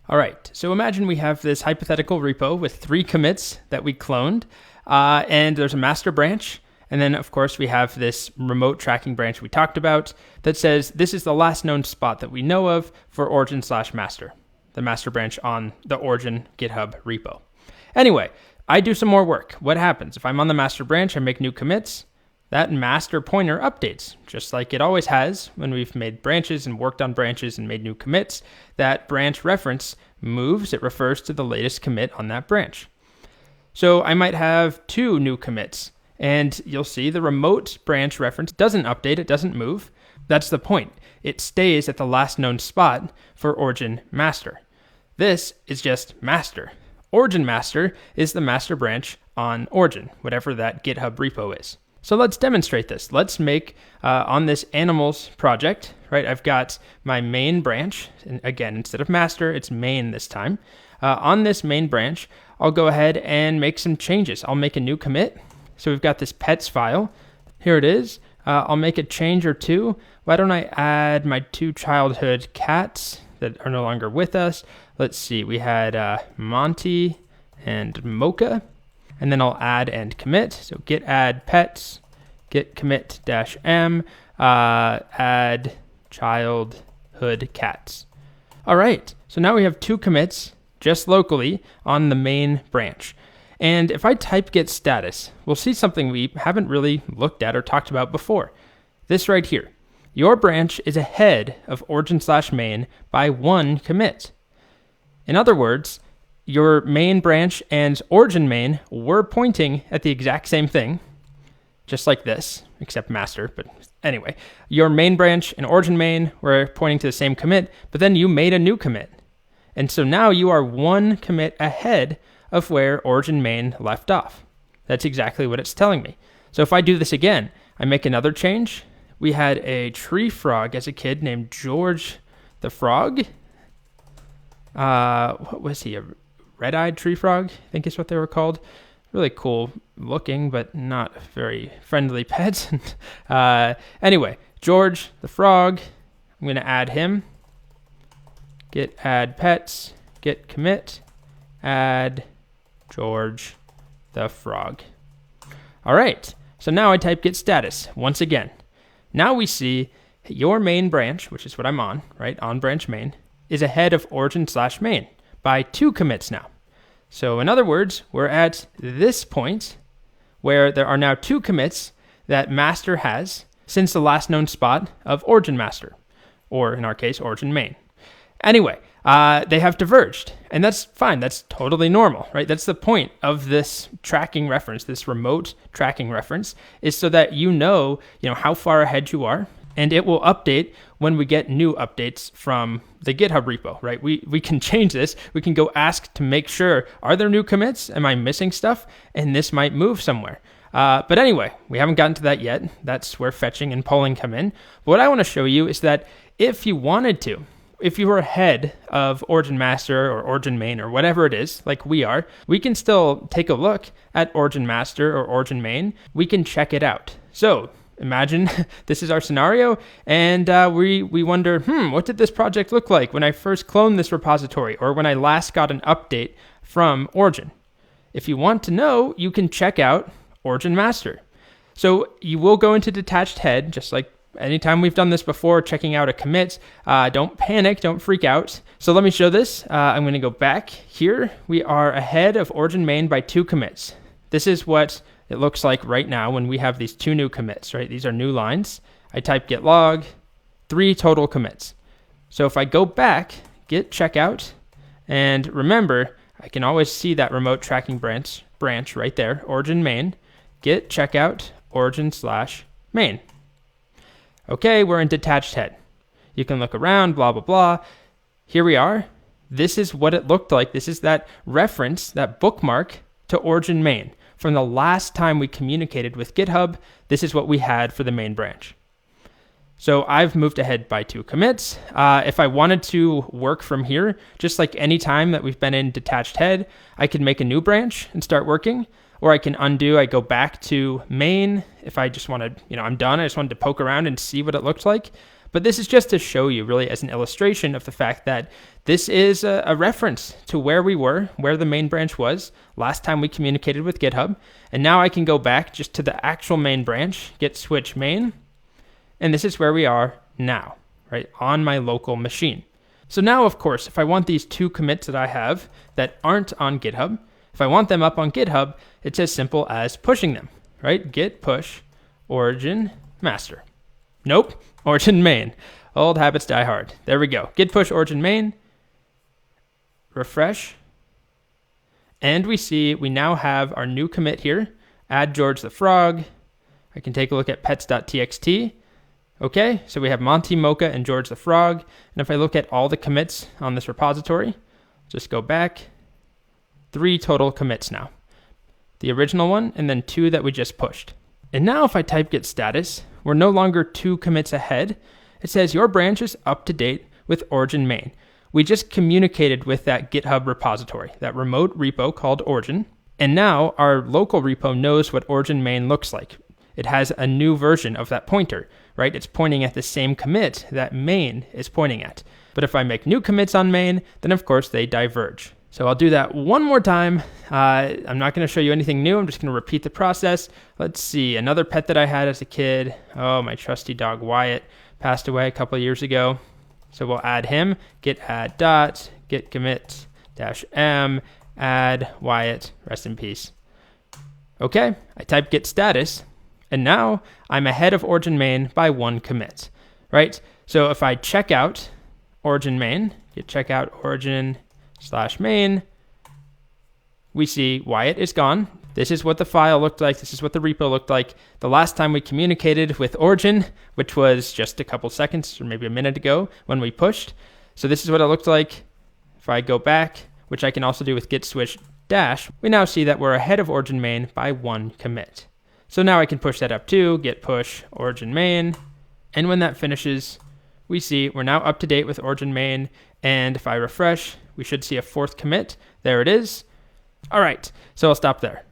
All right, so imagine we have this hypothetical repo with 3 commits that we cloned, and there's a master branch. And then, of course, we have this remote tracking branch we talked about that says this is the last known spot that we know of for origin/master, the master branch on the origin GitHub repo. Anyway, I do some more work. What happens? If I'm on the master branch, I make new commits. That master pointer updates, just like it always has when we've made branches and worked on branches and made new commits. That branch reference moves. It refers to the latest commit on that branch. So I might have 2 new commits. And you'll see the remote branch reference doesn't update, it doesn't move. That's the point. It stays at the last known spot for origin master. This is just master. Origin master is the master branch on origin, whatever that GitHub repo is. So let's demonstrate this. Let's make, on this animals project, right, I've got my main branch. And again, instead of master, it's main this time. On this main branch, I'll go ahead and make some changes. I'll make a new commit. So we've got this pets file. Here it is. I'll make a change or 2. Why don't I add my 2 childhood cats that are no longer with us? Let's see. We had Monty and Mocha. And then I'll add and commit. So git add pets, git commit -m, add childhood cats. All right. So now we have 2 commits just locally on the main branch. And if I type git status, we'll see something we haven't really looked at or talked about before. This right here. Your branch is ahead of origin/main by 1 commit. In other words, your main branch and origin main were pointing at the exact same thing, just like this, except master. But anyway, your main branch and origin main were pointing to the same commit, but then you made a new commit. And so now you are 1 commit ahead of where origin main left off. That's exactly what it's telling me. So if I do this again, I make another change. We had a tree frog as a kid named George the Frog. What was he? A red-eyed tree frog, I think is what they were called. Really cool looking, but not very friendly pets. Anyway, George the Frog, I'm going to add him. Git add pets, git commit, add George the Frog. All right, so now I type git status once again. Now we see your main branch, which is what I'm on, right, on branch main, is ahead of origin/main by 2 commits now. So in other words, we're at this point where there are now 2 commits that master has since the last known spot of origin master, or in our case, origin main. Anyway, they have diverged, and that's fine. That's totally normal, right? That's the point of this tracking reference, this remote tracking reference, is so that you know how far ahead you are, and it will update when we get new updates from the GitHub repo, right? We can change this. We can go ask to make sure, are there new commits? Am I missing stuff? And this might move somewhere. But anyway, we haven't gotten to that yet. That's where fetching and polling come in. But what I want to show you is that if you wanted to, if you were ahead of origin master or origin main or whatever it is, like we are, we can still take a look at origin master or origin main. We can check it out. So imagine this is our scenario, and we wonder, what did this project look like when I first cloned this repository or when I last got an update from origin? If you want to know, you can check out origin master. So you will go into detached head, just like anytime we've done this before, checking out a commit. Don't panic, don't freak out. So let me show this. I'm going to go back here. We are ahead of origin main by 2 commits. This is what it looks like right now when we have these 2 new commits, right? These are new lines. I type git log, 3 total commits. So if I go back, git checkout, and remember, I can always see that remote tracking branch right there, origin main, git checkout, origin/main. Okay, we're in detached head. You can look around, blah, blah, blah. Here we are. This is what it looked like. This is that reference, that bookmark to origin main. From the last time we communicated with GitHub, this is what we had for the main branch. So I've moved ahead by 2 commits. If I wanted to work from here, just like any time that we've been in detached head, I could make a new branch and start working. Or I can undo, I go back to main. If I just wanted, I'm done. I just wanted to poke around and see what it looked like. But this is just to show you really as an illustration of the fact that this is a reference to where we were, where the main branch was last time we communicated with GitHub. And now I can go back just to the actual main branch, git switch main, and this is where we are now, right, on my local machine. So now, of course, if I want these 2 commits that I have that aren't on GitHub, if I want them up on GitHub, it's as simple as pushing them, right? Git push origin master. Nope, origin main. Old habits die hard. There we go. Git push origin main. Refresh. And we see we now have our new commit here. Add George the Frog. I can take a look at pets.txt. Okay, so we have Monty, Mocha, and George the Frog. And if I look at all the commits on this repository, just go back. 3 total commits now. The original one, and then 2 that we just pushed. And now if I type git status, we're no longer 2 commits ahead. It says your branch is up to date with origin main. We just communicated with that GitHub repository, that remote repo called origin. And now our local repo knows what origin main looks like. It has a new version of that pointer, right? It's pointing at the same commit that main is pointing at. But if I make new commits on main, then of course they diverge. So I'll do that one more time. I'm not going to show you anything new. I'm just going to repeat the process. Let's see, another pet that I had as a kid. Oh, my trusty dog Wyatt passed away a couple of years ago. So we'll add him, git add dot, git commit dash m, add Wyatt, rest in peace. Okay, I type git status, and now I'm ahead of origin main by 1 commit, right? So if I check out origin main, git check out origin /main, we see Wyatt is gone. This is what the file looked like. This is what the repo looked like the last time we communicated with origin, which was just a couple seconds or maybe a minute ago when we pushed. So this is what it looked like. If I go back, which I can also do with git switch dash, we now see that we're ahead of origin main by 1 commit. So now I can push that up too, git push origin main. And when that finishes, we see we're now up to date with origin main. And if I refresh, we should see a 4th commit. There it is. All right, so I'll stop there.